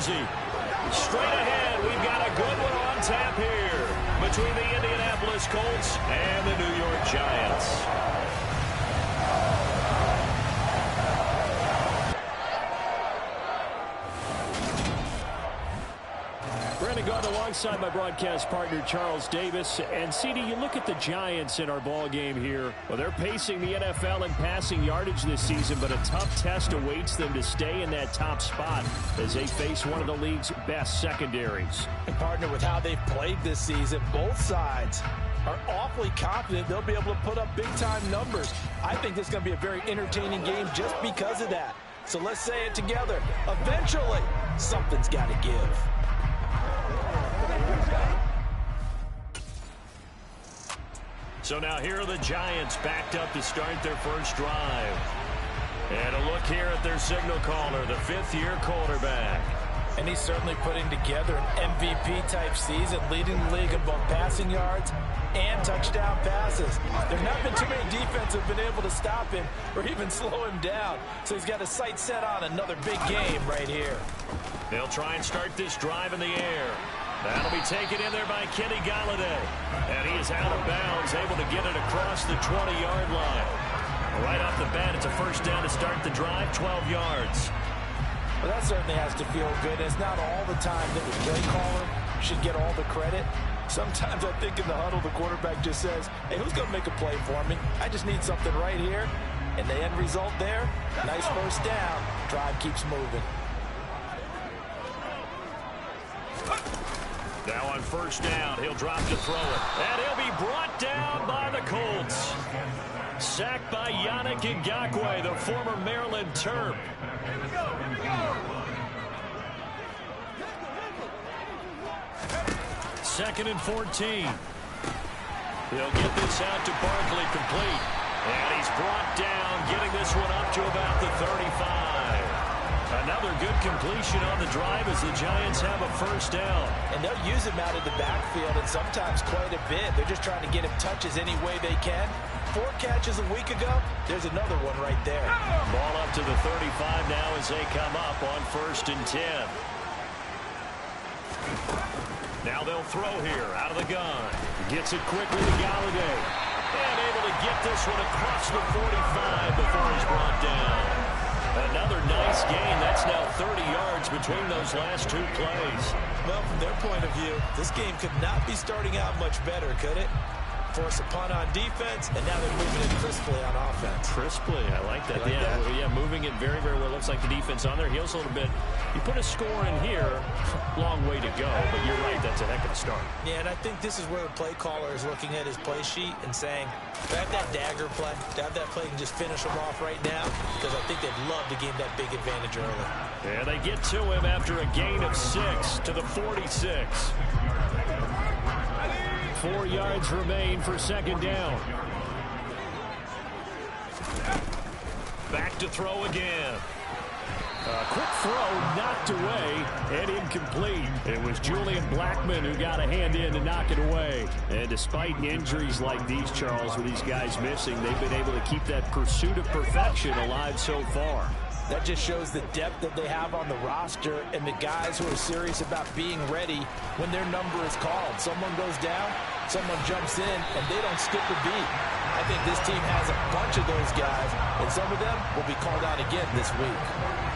jersey. Straight ahead, we've got a good one on tap here between the Indianapolis Colts and the New York Giants. Brandon Gaudin alongside my broadcast partner Charles Davis. And CD, you look at the Giants in our ball game here. Well, they're pacing the NFL in passing yardage this season, but a tough test awaits them to stay in that top spot as they face one of the league's best secondaries. And partner, with how they've played this season, both sides are awfully confident they'll be able to put up big-time numbers. I think this is going to be a very entertaining game just because of that. So let's say it together. Eventually, something's got to give. So now here are the Giants backed up to start their first drive. And a look here at their signal caller, the fifth-year quarterback. And he's certainly putting together an MVP-type season, leading the league in both passing yards and touchdown passes. There's not been too many defenses that have been able to stop him or even slow him down. So he's got his sights set on another big game right here. They'll try and start this drive in the air. That'll be taken in there by Kenny Galladay. And he is out of bounds, able to get it across the 20-yard line. Right off the bat, it's a first down to start the drive, 12 yards. Well, that certainly has to feel good. It's not all the time that the play caller should get all the credit. Sometimes I think in the huddle, the quarterback just says, hey, who's going to make a play for me? I just need something right here. And the end result there, nice first down. Drive keeps moving. Now on first down, he'll drop to throw it. And he'll be brought down by the Colts. Sacked by Yannick Ngakoue, the former Maryland Terp. Second and 14. He'll get this out to Barkley, complete. And he's brought down, getting this one up to about the 35. Another good completion on the drive as the Giants have a first down. And they'll use him out of the backfield and sometimes quite a bit. They're just trying to get him touches any way they can. 4 catches a week ago. There's another one right there. Ball up to the 35 now as they come up on first and 10. Now they'll throw here out of the gun. Gets it quickly to Galladay. And able to get this one across the 45 before he's brought down. Another nice gain. That's now 30 yards between those last 2 plays. Well, from their point of view, this game could not be starting out much better, could it? Force a punt on defense, and now they're moving it crisply on offense. Crisply, I like that. Yeah, moving it very, very well. Looks like the defense on their heels a little bit. You put a score in here, long way to go, but you're right, that's a heck of a start. Yeah, and I think this is where the play caller is looking at his play sheet and saying, to have that dagger play, to have that play and just finish them off right now, because I think they'd love to gain that big advantage early. Yeah, they get to him after a gain of 6 to the 46. 4 yards remain for second down. Back to throw again. Quick throw knocked away and incomplete. It was Julian Blackmon who got a hand in to knock it away. And despite injuries like these, Charles, with these guys missing, they've been able to keep that pursuit of perfection alive so far. That just shows the depth that they have on the roster and the guys who are serious about being ready when their number is called. Someone goes down, someone jumps in, and they don't skip a beat. I think this team has a bunch of those guys, and some of them will be called out again this week.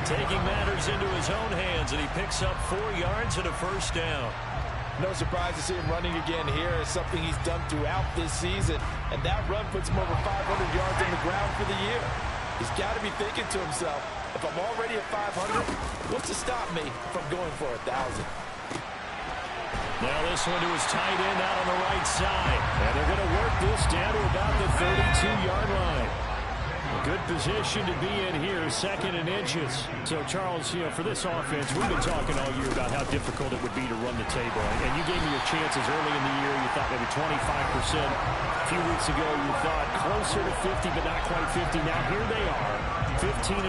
Taking matters into his own hands, and he picks up 4 yards and a first down. No surprise to see him running again here. It's something he's done throughout this season, and that run puts him over 500 yards on the ground for the year. He's got to be thinking to himself, if I'm already at 500, what's to stop me from going for 1,000? Now this one to his tight end out on the right side. And they're going to work this down to about the 32-yard line. A good position to be in here, second and inches. So, Charles, you know, for this offense, we've been talking all year about how difficult it would be to run the table. And you gave me your chances early in the year. You thought maybe 25%. A few weeks ago, you thought closer to 50, but not quite 50. Now here they are, 15-0.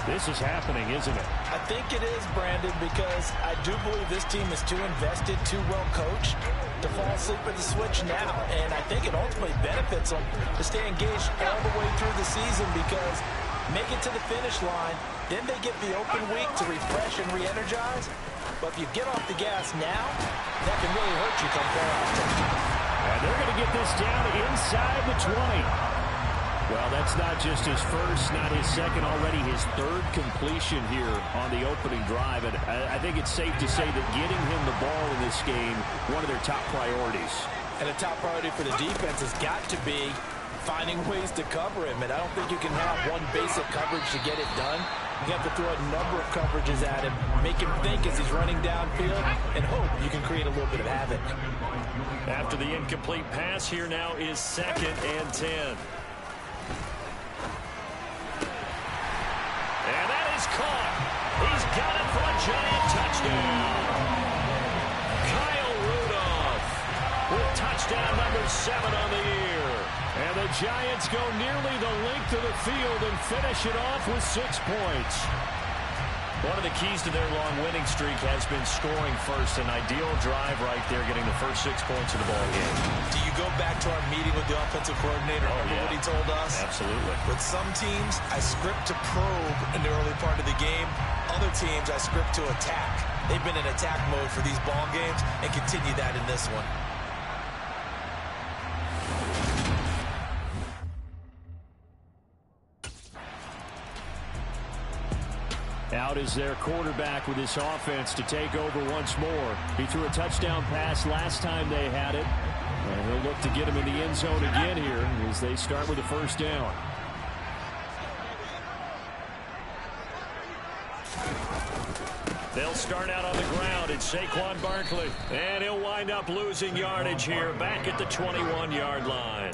This is happening, isn't it? I think it is, Brandon, because I do believe this team is too invested, too well coached to fall asleep at the switch now. And I think it ultimately benefits them to stay engaged all the way through the season, because make it to the finish line Then they get the open week to refresh and re-energize. But if you get off the gas now, that can really hurt you come playoff time. And they're going to get this down inside the 20. Well, that's not just his first, not his second, already his third completion here on the opening drive. And I think it's safe to say that getting him the ball in this game, one of their top priorities. And a top priority for the defense has got to be finding ways to cover him. And I don't think you can have one basic coverage to get it done. You have to throw a number of coverages at him, make him think as he's running downfield, and hope you can create a little bit of havoc. After the incomplete pass, here now is 2nd and 10. And that is caught. He's got it for a giant touchdown. Kyle Rudolph with touchdown number 7 on the year. And the Giants go nearly the length of the field and finish it off with 6 points. One of the keys to their long winning streak has been scoring first. An ideal drive right there, getting the first 6 points of the ball game. Do you go back to our meeting with the offensive coordinator? Remember what he told us? Absolutely. With some teams, I script to probe in the early part of the game. Other teams, I script to attack. They've been in attack mode for these ball games and continue that in this one. Out is their quarterback with this offense to take over once more. He threw a touchdown pass last time they had it. And he'll look to get him in the end zone again here as they start with a first down. They'll start out on the ground. It's Saquon Barkley. And he'll wind up losing yardage here back at the 21-yard line.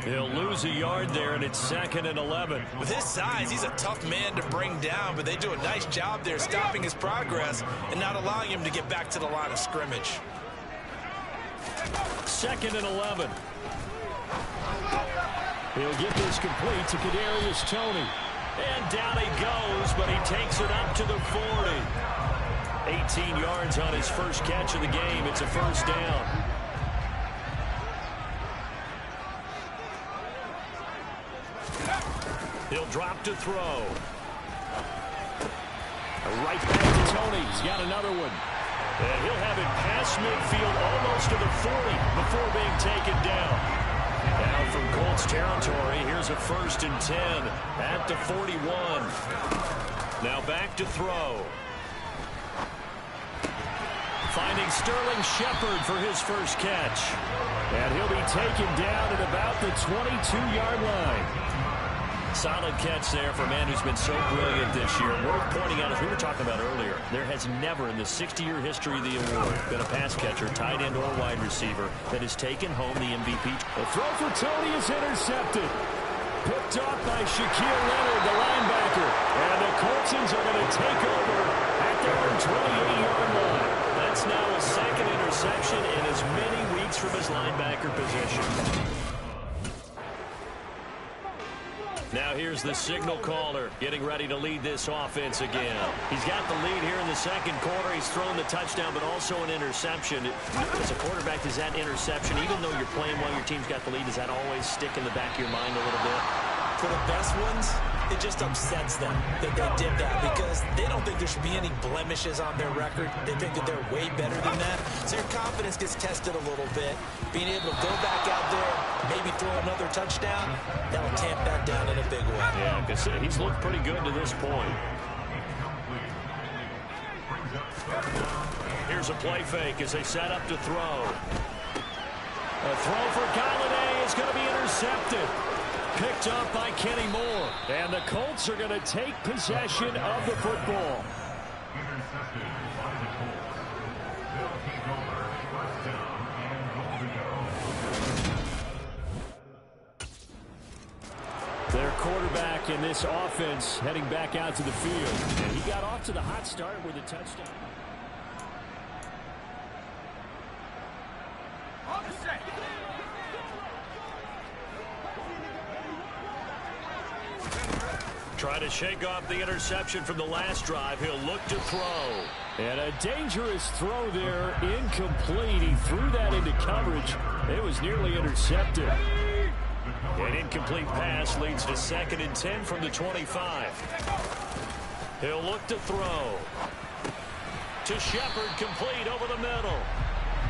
He'll lose a yard there, and it's 2nd and 11. With his size, he's a tough man to bring down, but they do a nice job there stopping his progress and not allowing him to get back to the line of scrimmage. 2nd and 11. He'll get this complete to Kadarius Toney. And down he goes, but he takes it up to the 40. 18 yards on his first catch of the game. It's a first down. He'll drop to throw. Right back to Toney. He's got another one. And he'll have it past midfield almost to the 40 before being taken down. Now from Colts territory, here's a 1st and 10 at the 41. Now back to throw. Finding Sterling Shepard for his first catch. And he'll be taken down at about the 22-yard line. Solid catch there for a man who's been so brilliant this year. Worth pointing out, as we were talking about earlier, there has never in the 60-year history of the award been a pass catcher, tight end, or wide receiver that has taken home the MVP. The throw for Toney is intercepted. Picked off by Shaquille Leonard, the linebacker. And the Coltsons are going to take over at their own 28-yard line. That's now a 2nd interception in as many weeks from his linebacker position. Now here's the signal caller getting ready to lead this offense again. He's got the lead here in the second quarter. He's thrown the touchdown, but also an interception. As a quarterback, does that interception, even though you're playing while your team's got the lead, does that always stick in the back of your mind a little bit? For the best ones, it just upsets them that they did that because they don't think there should be any blemishes on their record. They think that they're way better than that. So your confidence gets tested a little bit. Being able to go back out there, maybe throw another touchdown, that'll tamp that down in a big way. Yeah, because he's looked pretty good to this point. Here's a play fake as they set up to throw. A throw for Galladay is going to be intercepted. Picked up by Kenny Moore. And the Colts are going to take possession of the football. Their quarterback in this offense heading back out to the field. And he got off to the hot start with a touchdown. Trying to shake off the interception from the last drive. He'll look to throw. And a dangerous throw there, incomplete. He threw that into coverage. It was nearly intercepted. An incomplete pass leads to 2nd and 10 from the 25. He'll look to throw. To Shepard, complete over the middle.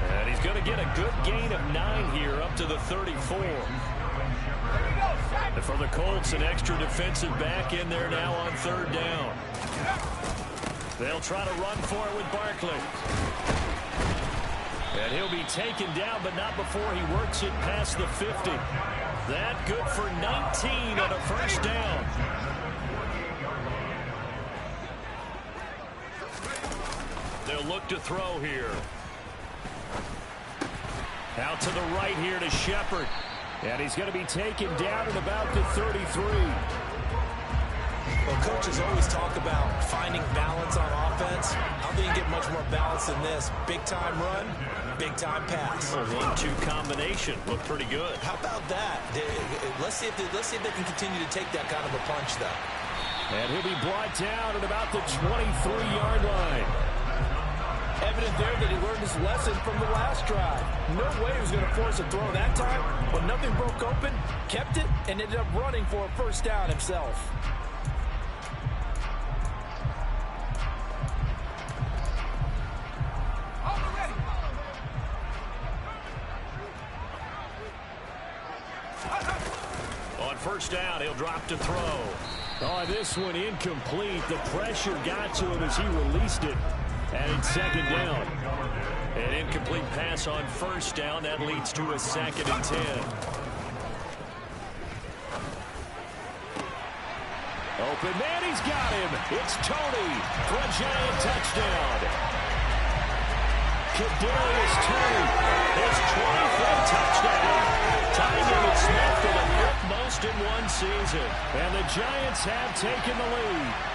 And he's going to get a good gain of 9 here up to the 34. And for the Colts, an extra defensive back in there now on 3rd down. They'll try to run for it with Barkley. And he'll be taken down, but not before he works it past the 50. That good for 19 on a 1st down. They'll look to throw here. Out to the right here to Shepard. And he's going to be taken down at about the 33. Well, coaches always talk about finding balance on offense. I don't think you get much more balance than this. Big-time run, big-time pass. A 1-2 combination. Looked pretty good. How about that? Let's see if they can continue to take that kind of a punch, though. And he'll be brought down at about the 23-yard line. Evident there that he learned his lesson from the last drive. No way he was going to force a throw that time. When nothing broke open, kept it, and ended up running for a 1st down himself. On 1st down, he'll drop to throw. Oh, this one incomplete. The pressure got to him as he released it. And it's 2nd down. An incomplete pass on 1st down. That leads to a 2nd and 10. Open man, he's got him. It's Tony for a Giant touchdown. Kadarius Toney, his 25th touchdown. Tying with Smith for the 5th most in one season. And the Giants have taken the lead.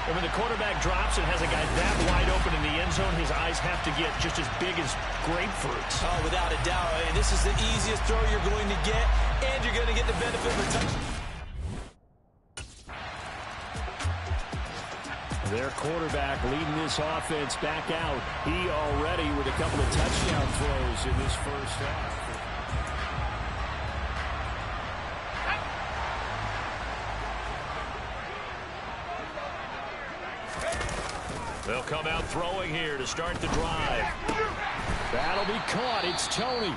And when the quarterback drops and has a guy that wide open in the end zone, his eyes have to get just as big as grapefruits. Oh, without a doubt. I mean, this is the easiest throw you're going to get, and you're going to get the benefit of a touch. Their quarterback leading this offense back out. He already with a couple of touchdown throws in this 1st half. They'll come out throwing here to start the drive. That'll be caught. It's Tony.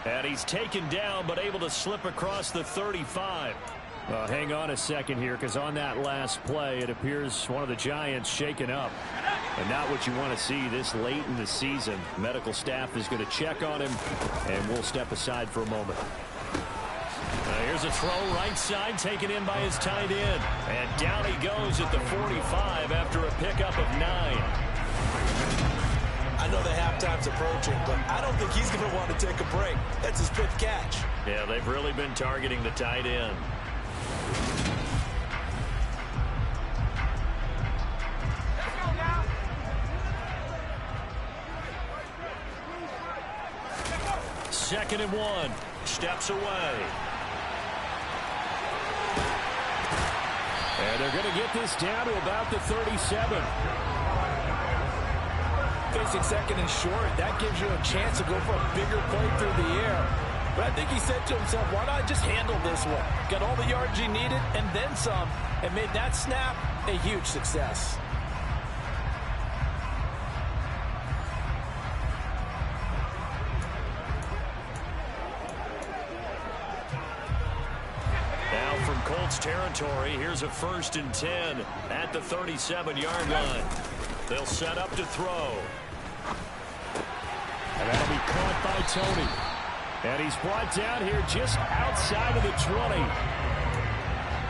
And he's taken down, but able to slip across the 35. Hang on a second here, because on that last play, it appears one of the Giants shaken up. And not what you want to see this late in the season. Medical staff is going to check on him, and we'll step aside for a moment. Here's a throw right side taken in by his tight end. And down he goes at the 45 after a pickup of 9. I know the halftime's approaching, but I don't think he's going to want to take a break. That's his 5th catch. Yeah, they've really been targeting the tight end. Second and 1. Steps away. And they're going to get this down to about the 37. Facing 2nd and short, that gives you a chance to go for a bigger play through the air. But I think he said to himself, why not just handle this one? Got all the yards he needed and then some, and made that snap a huge success. Colts territory. Here's a 1st and 10 at the 37-yard line. They'll set up to throw. And that'll be caught by Tony. And he's brought down here just outside of the 20.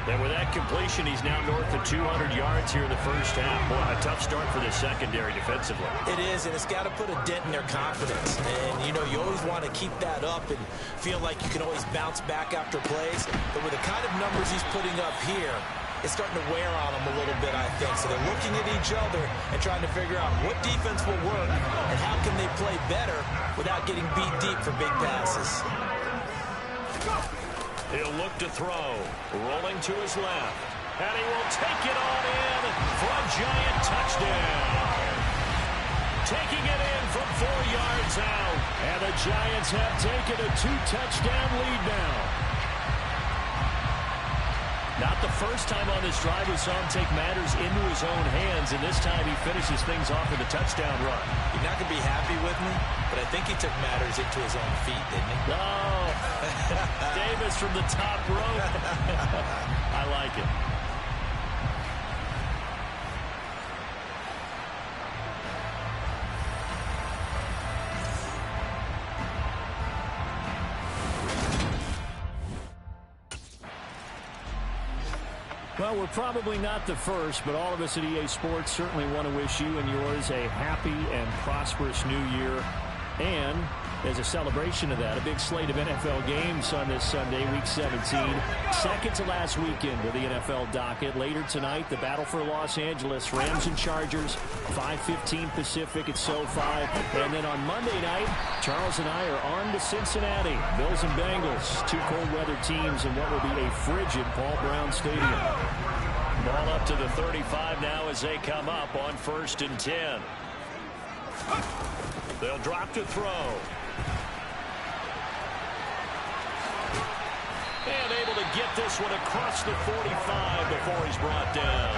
And with that completion, he's now north of 200 yards here in the 1st half. Boy, a tough start for the secondary defensively. It is, and it's got to put a dent in their confidence. And, you know, you always want to keep that up and feel like you can always bounce back after plays. But with the kind of numbers he's putting up here, it's starting to wear on them a little bit, I think. So they're looking at each other and trying to figure out what defense will work and how can they play better without getting beat deep for big passes. He'll look to throw. Rolling to his left. And he will take it on in for a Giant touchdown. Taking it in from 4 yards out. And the Giants have taken a 2-touchdown lead now. Not the first time on this drive we saw him take matters into his own hands, and this time he finishes things off with a touchdown run. You're not going to be happy with me, but I think he took matters into his own feet, didn't he? Oh, Davis from the top rope. I like it. Well, we're probably not the first, but all of us at EA Sports certainly want to wish you and yours a happy and prosperous new year. And as a celebration of that, a big slate of NFL games on this Sunday, Week 17. Second to last weekend of the NFL docket. Later tonight, the battle for Los Angeles, Rams and Chargers, 5:15 Pacific at SoFi. And then on Monday night, Charles and I are on to Cincinnati. Bills and Bengals, two cold weather teams in what will be a frigid Paul Brown Stadium. Ball up to the 35 now as they come up on 1st and 10. They'll drop to throw. And able to get this one across the 45 before he's brought down.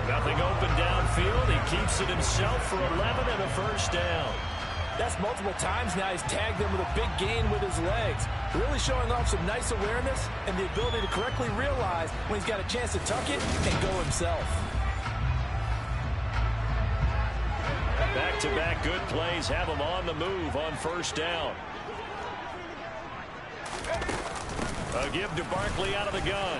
Nothing open downfield. He keeps it himself for 11 and a first down. That's multiple times now he's tagged them with a big gain with his legs. Really showing off some nice awareness and the ability to correctly realize when he's got a chance to tuck it and go himself. Back-to-back good plays have him on the move on 1st down. A give to Barkley out of the gun.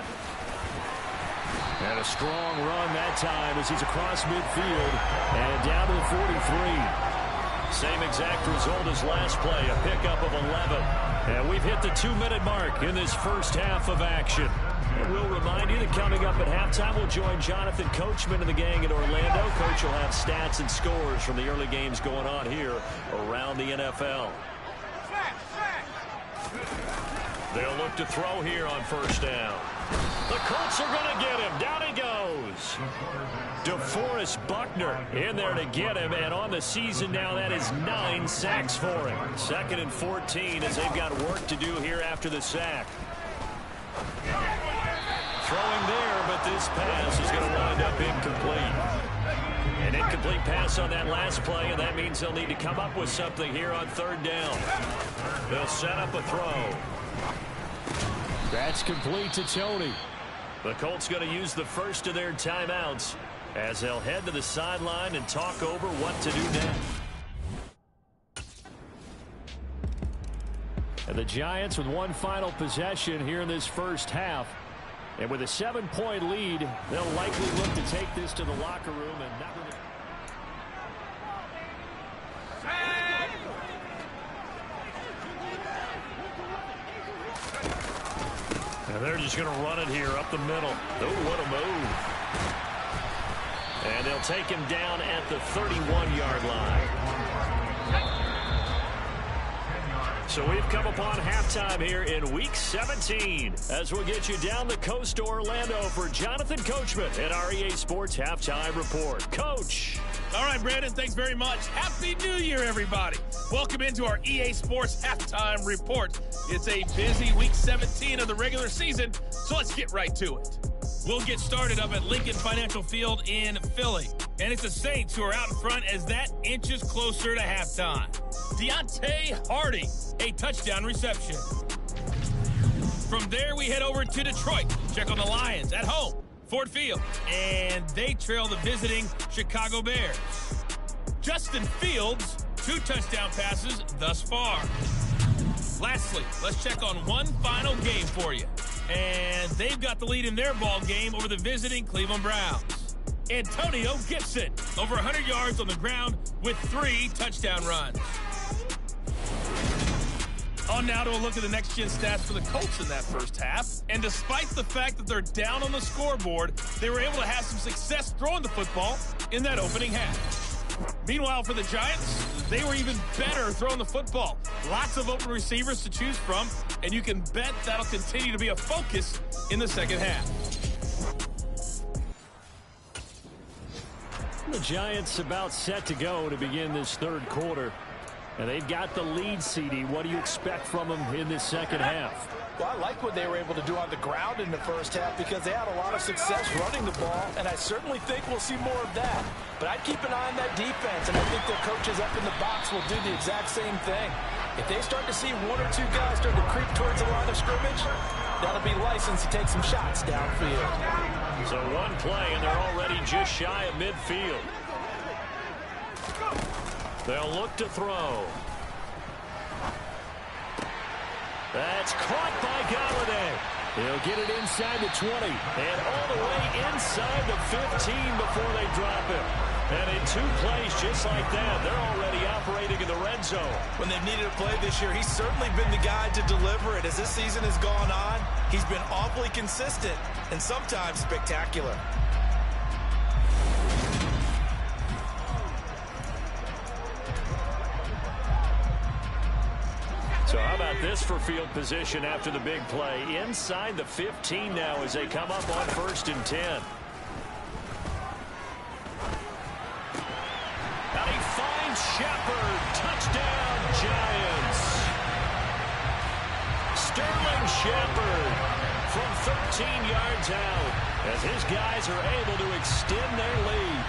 And a strong run that time as he's across midfield and down to the 43. Same exact result as last play, a pickup of 11. And we've hit the 2-minute mark in this first half of action. And we'll remind you that coming up at halftime, we'll join Jonathan Coachman and the gang in Orlando. Coach will have stats and scores from the early games going on here around the NFL. They'll look to throw here on 1st down. The Colts are going to get him. Down he goes. DeForest Buckner in there to get him, and on the season now, that is 9 sacks for him. 2nd and 14 as they've got work to do here after the sack. Throwing there, but this pass is going to wind up incomplete. An incomplete pass on that last play, and that means they'll need to come up with something here on 3rd down. They'll set up a throw. That's complete to Tony. The Colts going to use the first of their timeouts as they'll head to the sideline and talk over what to do next. And the Giants with one final possession here in this first half. And with a 7-point lead, they'll likely look to take this to the locker room and not really... And they're just going to run it here up the middle. Oh, what a move. And they'll take him down at the 31-yard line. So we've come upon halftime here in Week 17 as we'll get you down the coast to Orlando for Jonathan Coachman at our EA Sports Halftime Report. Coach. All right, Brandon, thanks very much. Happy New Year, everybody. Welcome into our EA Sports Halftime Report. It's a busy Week 17 of the regular season, so let's get right to it. We'll get started up at Lincoln Financial Field in Philly. And it's the Saints who are out in front as that inches closer to halftime. Deontay Hardy, a touchdown reception. From there, we head over to Detroit. Check on the Lions at home, Ford Field. And they trail the visiting Chicago Bears. Justin Fields, 2 touchdown passes thus far. Lastly, let's check on one final game for you. And they've got the lead in their ball game over the visiting Cleveland Browns. Antonio Gibson, over 100 yards on the ground with 3 touchdown runs. On now to a look at the next-gen stats for the Colts in that first half. And despite the fact that they're down on the scoreboard, they were able to have some success throwing the football in that opening half. Meanwhile, for the Giants, they were even better throwing the football. Lots of open receivers to choose from, and you can bet that'll continue to be a focus in the second half. The Giants about set to go to begin this third quarter. And they've got the lead, CD. What do you expect from them in this second half? Well, I like what they were able to do on the ground in the first half because they had a lot of success running the ball, and I certainly think we'll see more of that. But I'd keep an eye on that defense, and I think their coaches up in the box will do the exact same thing. If they start to see one or two guys start to creep towards the line of scrimmage, that'll be license to take some shots downfield. So one play, and they're already just shy of midfield. They'll look to throw. That's caught by Galladay. He'll get it inside the 20 and all the way inside the 15 before they drop him. And in 2 plays just like that, they're already operating in the red zone. When they've needed a play this year, he's certainly been the guy to deliver it. As this season has gone on, he's been awfully consistent and sometimes spectacular. So how about this for field position after the big play? Inside the 15 now as they come up on 1st and 10. And he finds Shepard. Touchdown, Giants. Sterling Shepard from 13 yards out as his guys are able to extend their lead.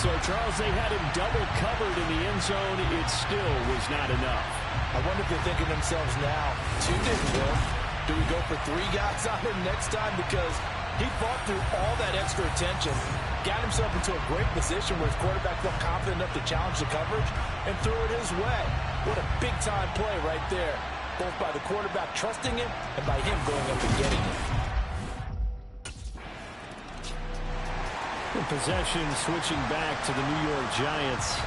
So, Charles, they had him double covered in the end zone. It still was not enough. I wonder if they're thinking to themselves now, 2 didn't work. Do we go for 3 guys on him next time? Because he fought through all that extra attention, got himself into a great position where his quarterback felt confident enough to challenge the coverage and threw it his way. What a big-time play right there, both by the quarterback trusting him and by him going up and getting it. Possession switching back to the New York Giants.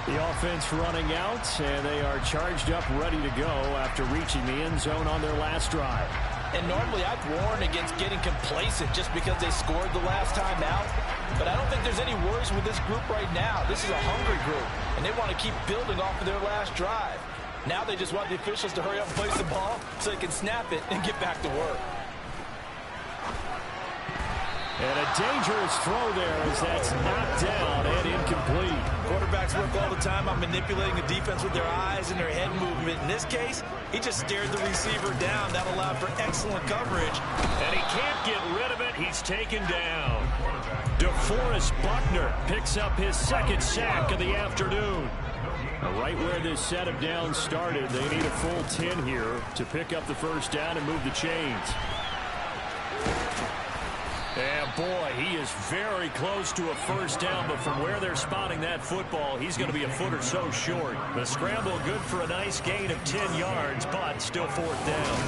The offense running out, and they are charged up, ready to go after reaching the end zone on their last drive. And normally I'd warn against getting complacent just because they scored the last time out. But I don't think there's any worries with this group right now. This is a hungry group, and they want to keep building off of their last drive. Now they just want the officials to hurry up and place the ball so they can snap it and get back to work. And a dangerous throw there as that's knocked down and incomplete. Quarterbacks work all the time on manipulating the defense with their eyes and their head movement. In this case, he just stared the receiver down. That allowed for excellent coverage. And he can't get rid of it. He's taken down. DeForest Buckner picks up his 2nd sack of the afternoon. Right where this set of downs started, they need a full 10 here to pick up the 1st down and move the chains. And boy, he is very close to a 1st down, but from where they're spotting that football, he's going to be a foot or so short. The scramble good for a nice gain of 10 yards, but still 4th down.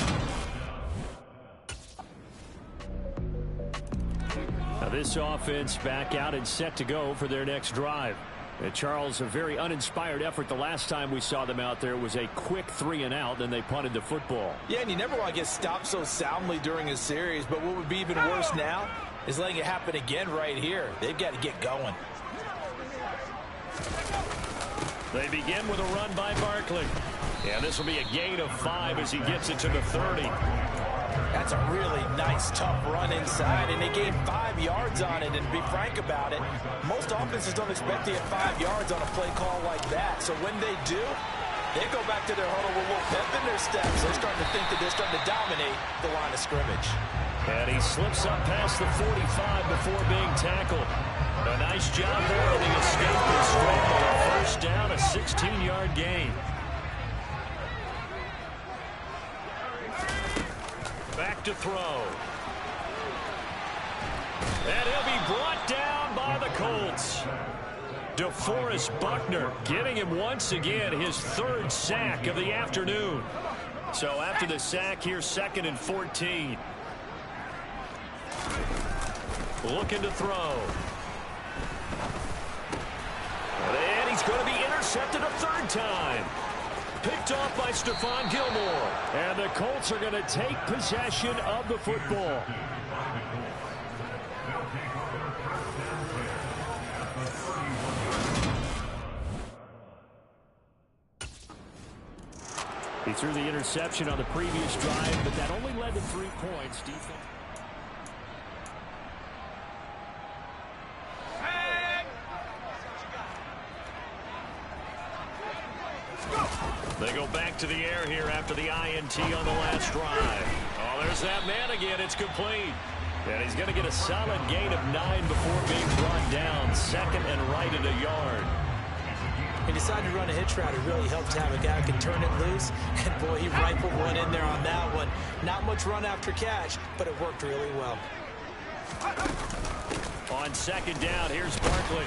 Now this offense back out and set to go for their next drive. And Charles, a very uninspired effort the last time we saw them out there. Was a quick 3 and out, then they punted the football. Yeah, and you never want to get stopped so soundly during a series, but what would be even worse now is letting it happen again right here. They've got to get going. They begin with a run by Barkley. And this will be a gain of 5 as he gets it to the 30. That's a really nice, tough run inside, and they gained 5 yards on it. And to be frank about it, most offenses don't expect to get 5 yards on a play call like that. So when they do, they go back to their huddle with a little pep in their steps. They're starting to think that they're starting to dominate the line of scrimmage. And he slips up past the 45 before being tackled. A nice job there on the escape and scramble. A 1st down, a 16-yard gain. Back to throw. And he'll be brought down by the Colts. DeForest Buckner getting him once again his 3rd sack of the afternoon. So after the sack here, 2nd and 14. Looking to throw. And he's going to be intercepted a 3rd time. Picked off by Stephon Gilmore. And the Colts are going to take possession of the football. He threw the interception on the previous drive, but that only led to 3 points. Defense. They go back to the air here after the INT on the last drive. Oh, there's that man again. It's complete. And he's going to get a solid gain of 9 before being brought down. Second and right at a yard. He decided to run a hitch route. It really helped to have a guy who can turn it loose. And, boy, he rifled one in there on that one. Not much run after catch, but it worked really well. On second down, here's Barkley.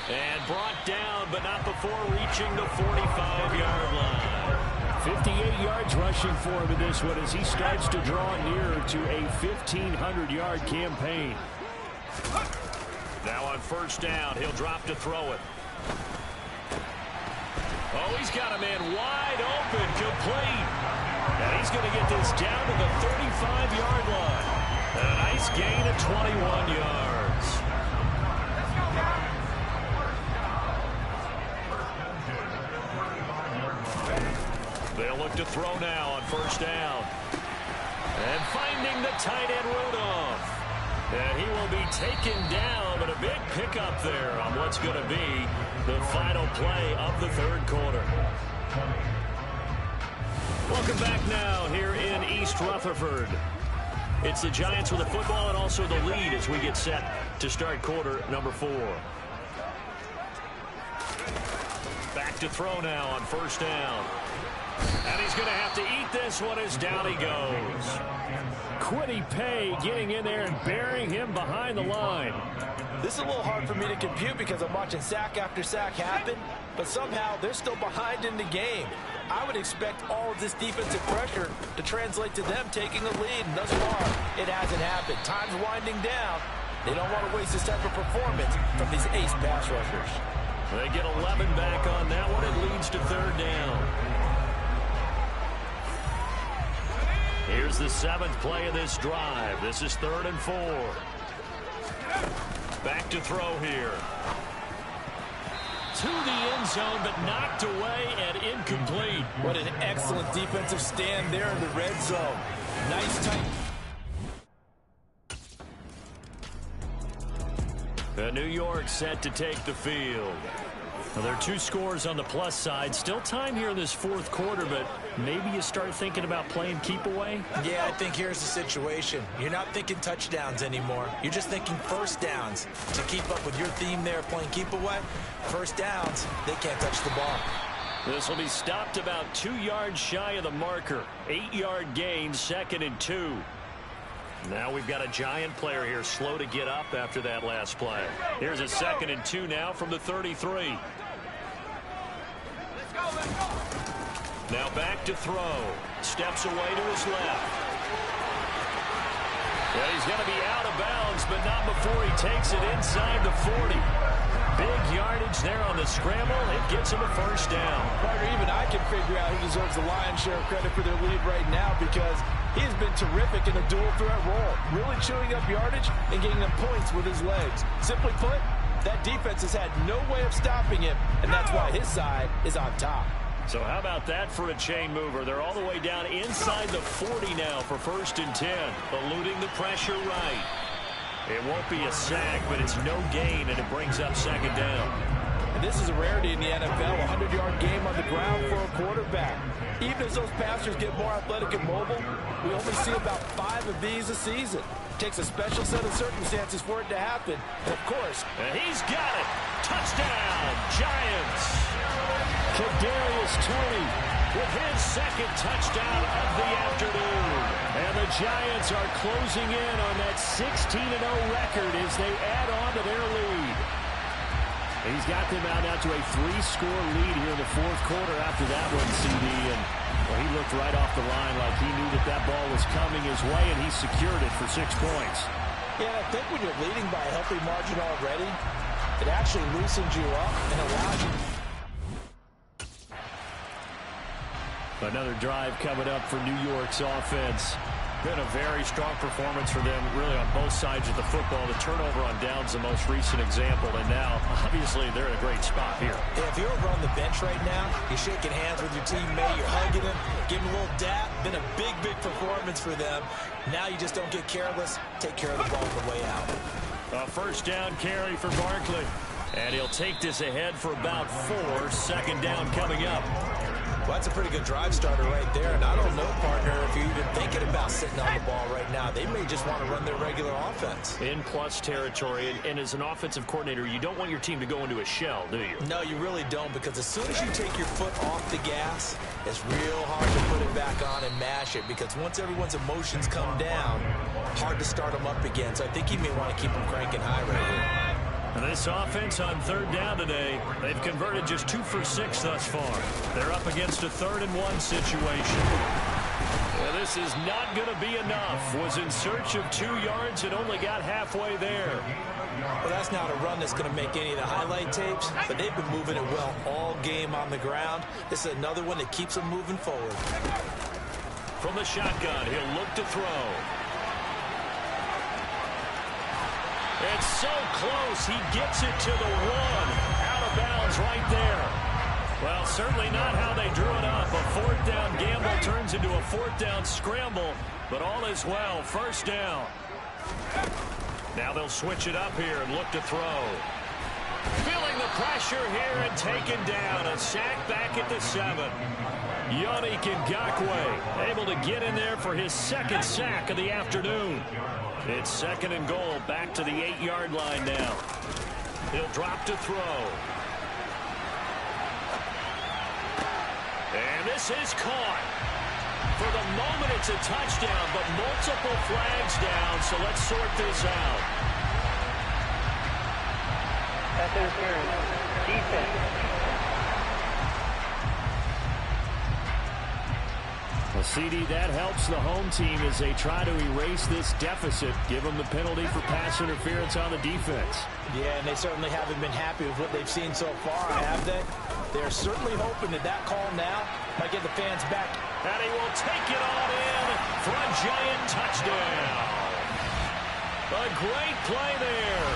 And brought down, but not before reaching the 45-yard line. 58 yards rushing for him in this one as he starts to draw nearer to a 1,500-yard campaign. Now on first down, he'll drop to throw it. Oh, he's got a man wide open, complete. And he's going to get this down to the 35-yard line. And a nice gain of 21 yards. They'll look to throw now on first down. And finding the tight end Rudolph. And he will be taken down, but a big pickup there on what's going to be the final play of the third quarter. Welcome back now here in East Rutherford. It's the Giants with the football and also the lead as we get set to start quarter number 4. Back to throw now on first down. And he's going to have to eat this one as down he goes. Quiddy Pay getting in there and burying him behind the line. This is a little hard for me to compute because I'm watching sack after sack happen, but somehow they're still behind in the game. I would expect all of this defensive pressure to translate to them taking a lead, and thus far, it hasn't happened. Time's winding down. They don't want to waste this type of performance from these ace pass rushers. They get 11 back on that one. It leads to third down. Here's the 7th play of this drive. This is 3rd and 4. Back to throw here. To the end zone, but knocked away and incomplete. What an excellent defensive stand there in the red zone. Nice tight. New York set to take the field. Well, there are 2 scores on the plus side. Still time here in this 4th quarter, but maybe you start thinking about playing keep away? Yeah, I think here's the situation. You're not thinking touchdowns anymore. You're just thinking first downs. To keep up with your theme there, playing keep away, first downs, they can't touch the ball. This will be stopped about 2 yards shy of the marker. 8-yard gain, 2nd and 2. Now we've got a Giant player here slow to get up after that last play. Here's a 2nd and 2 now from the 33. Now back to throw. Steps away to his left. Yeah, he's going to be out of bounds, but not before he takes it inside the 40. Big yardage there on the scramble. It gets him a first down. Partner, even I can figure out who deserves the lion's share of credit for their lead right now because he has been terrific in a dual threat role, really chewing up yardage and getting them points with his legs. Simply put, that defense has had no way of stopping him, and that's why his side is on top. So how about that for a chain mover? They're all the way down inside the 40 now for 1st and 10, eluding the pressure right. It won't be a sack, but it's no gain, and it brings up 2nd down. And this is a rarity in the NFL, a 100-yard game on the ground for a quarterback. Even as those passers get more athletic and mobile, we only see about 5 of these a season. It takes a special set of circumstances for it to happen. And, of course, he's got it. Touchdown, Giants. Kadarius Toney with his 2nd touchdown of the afternoon. And the Giants are closing in on that 16-0 record as they add on to their lead. He's got them out now to a 3-score lead here in the 4th quarter after that one, CD. And well, he looked right off the line like he knew that ball was coming his way, and he secured it for 6 points. Yeah, I think when you're leading by a healthy margin already, it actually loosens you up and allows you. Another drive coming up for New York's offense. Been a very strong performance for them, really, on both sides of the football. The turnover on downs, the most recent example, and now, obviously, they're in a great spot here. Yeah, if you're over on the bench right now, you're shaking hands with your teammate, you're hugging him, giving him a little dap. Been a big, big performance for them. Now you just don't get careless. Take care of the ball on the way out. A first down carry for Barkley. And he'll take this ahead for about 4. Second down coming up. Well, that's a pretty good drive starter right there. And I don't know, partner, if you're even thinking about sitting on the ball right now. They may just want to run their regular offense. In plus territory. And as an offensive coordinator, you don't want your team to go into a shell, do you? No, you really don't, because as soon as you take your foot off the gas, it's real hard to put it back on and mash it, because once everyone's emotions come down, hard to start them up again. So I think you may want to keep them cranking high right here. This offense on third down today, they've converted just 2 for 6 thus far. They're up against a 3rd-and-1 situation. Well, this is not going to be enough. Was in search of 2 yards and only got halfway there. Well, that's not a run that's going to make any of the highlight tapes, but they've been moving it well all game on the ground. This is another one that keeps them moving forward. From the shotgun, he'll look to throw. It's so close, he gets it to the 1. Out of bounds right there. Well, certainly not how they drew it up. A 4th down gamble turns into a 4th down scramble, but all is well. First down. Now they'll switch it up here and look to throw. Feeling the pressure here and taken down. A sack back at the 7. Yannick Ngakoue able to get in there for his 2nd sack of the afternoon. It's 2nd and goal, back to the 8-yard line now. He'll drop to throw. And this is caught. For the moment, it's a touchdown, but multiple flags down, so let's sort this out. Pass interference. Defense. Well, CD, that helps the home team as they try to erase this deficit. Give them the penalty for pass interference on the defense. Yeah, and they certainly haven't been happy with what they've seen so far, have they? They're certainly hoping that that call now might get the fans back. And he will take it on in for a giant touchdown. A great play there,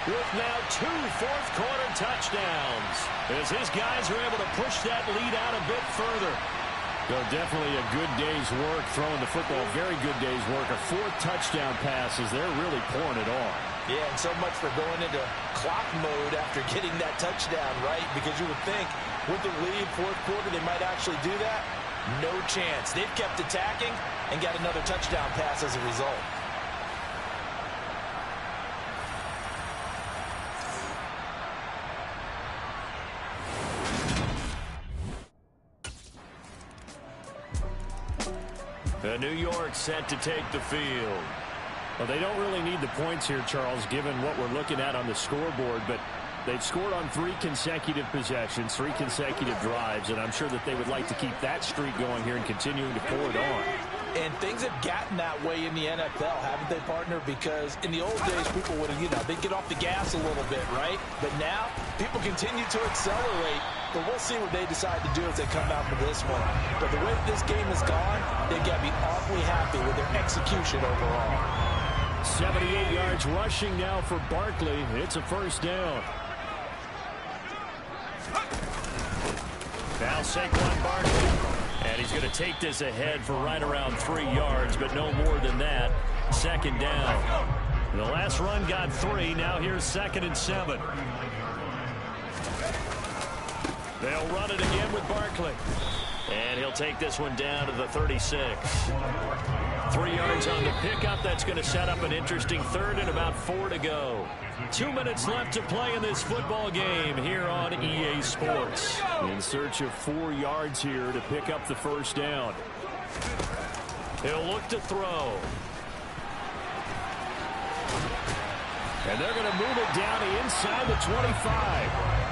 with now 2 fourth-quarter touchdowns, as his guys are able to push that lead out a bit further. So definitely a good day's work throwing the football. Very good day's work. A 4th touchdown pass as they're really pouring it on. Yeah, and so much for going into clock mode after getting that touchdown, right? Because you would think with the lead, 4th quarter, they might actually do that. No chance. They've kept attacking and got another touchdown pass as a result. New York set to take the field. Well, they don't really need the points here, Charles, given what we're looking at on the scoreboard, but they've scored on 3 consecutive possessions, 3 consecutive drives, and I'm sure that they would like to keep that streak going here and continuing to pour it on. And things have gotten that way in the NFL, haven't they, partner? Because in the old days, people would have, they'd get off the gas a little bit, right? But now, people continue to accelerate. But we'll see what they decide to do as they come out for this one. But the way this game has gone, they've got to be awfully happy with their execution overall. 78 yards rushing now for Barkley. It's a first down. Now Saquon Barkley. And he's going to take this ahead for right around 3 yards, but no more than that. Second down. The last run got 3. Now here's 2nd and 7. They'll run it again with Barkley. And he'll take this one down to the 36. 3 yards on the pickup. That's going to set up an interesting 3rd and about 4 to go. 2 minutes left to play in this football game here on EA Sports. In search of 4 yards here to pick up the first down. He'll look to throw. And they're going to move it down to inside the 25.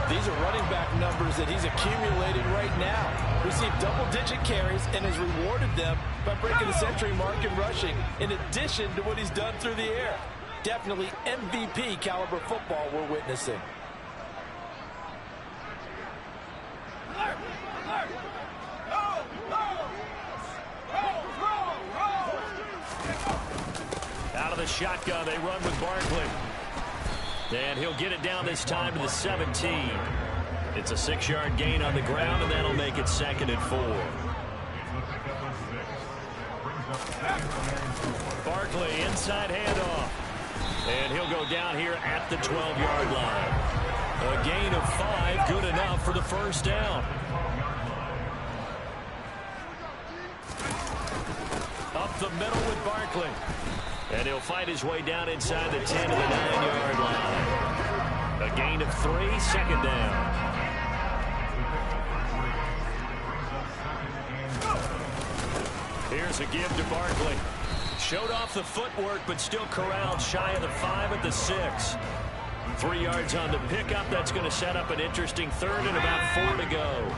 These are running back numbers that he's accumulated right now. Received double-digit carries and has rewarded them by breaking the century mark in rushing, in addition to what he's done through the air. Definitely MVP caliber football we're witnessing. Out of the shotgun, they run with Barkley. And he'll get it down this time to the 17. It's a 6-yard gain on the ground, and that'll make it 2nd and 4. Barkley, inside handoff. And he'll go down here at the 12-yard line. A gain of 5, good enough for the first down. Up the middle with Barkley. And he'll fight his way down inside the 10 to the 9-yard line. A gain of 3, second down. Here's a give to Barkley. Showed off the footwork, but still corralled shy of the 5 at the 6. 3 yards on the pickup. That's going to set up an interesting third and about 4 to go.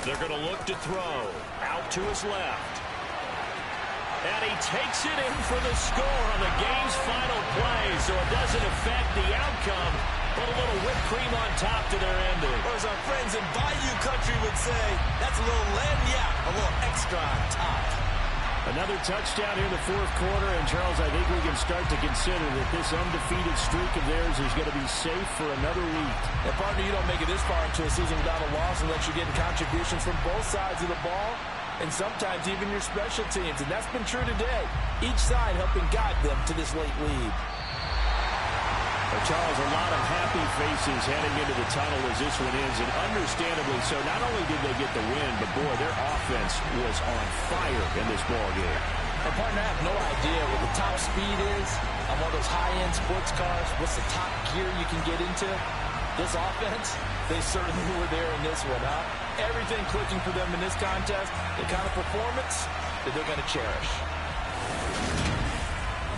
They're going to look to throw. Out to his left. And he takes it in for the score on the game's final play, so it doesn't affect the outcome, but a little whipped cream on top to their ending. Or as our friends in Bayou Country would say, that's a little lagniappe, a little extra on top. Another touchdown here in the fourth quarter, and Charles, I think we can start to consider that this undefeated streak of theirs is going to be safe for another week. And partner, you don't make it this far into a season without a loss unless you're getting contributions from both sides of the ball, and sometimes even your special teams, and that's been true today. Each side helping guide them to this late lead. Well, Charles, a lot of happy faces heading into the tunnel as this one ends, and understandably so. Not only did they get the win, but boy, their offense was on fire in this ball game. And partner, I have no idea what the top speed is on one of those high-end sports cars. What's the top gear you can get into? This offense, they certainly were there in this one, huh? Everything clicking for them in this contest, the kind of performance that they're going to cherish.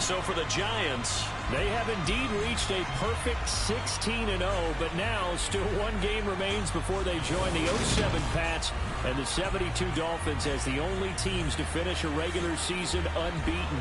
So for the Giants, they have indeed reached a perfect 16-0, but now still one game remains before they join the 07 Pats and the 72 Dolphins as the only teams to finish a regular season unbeaten.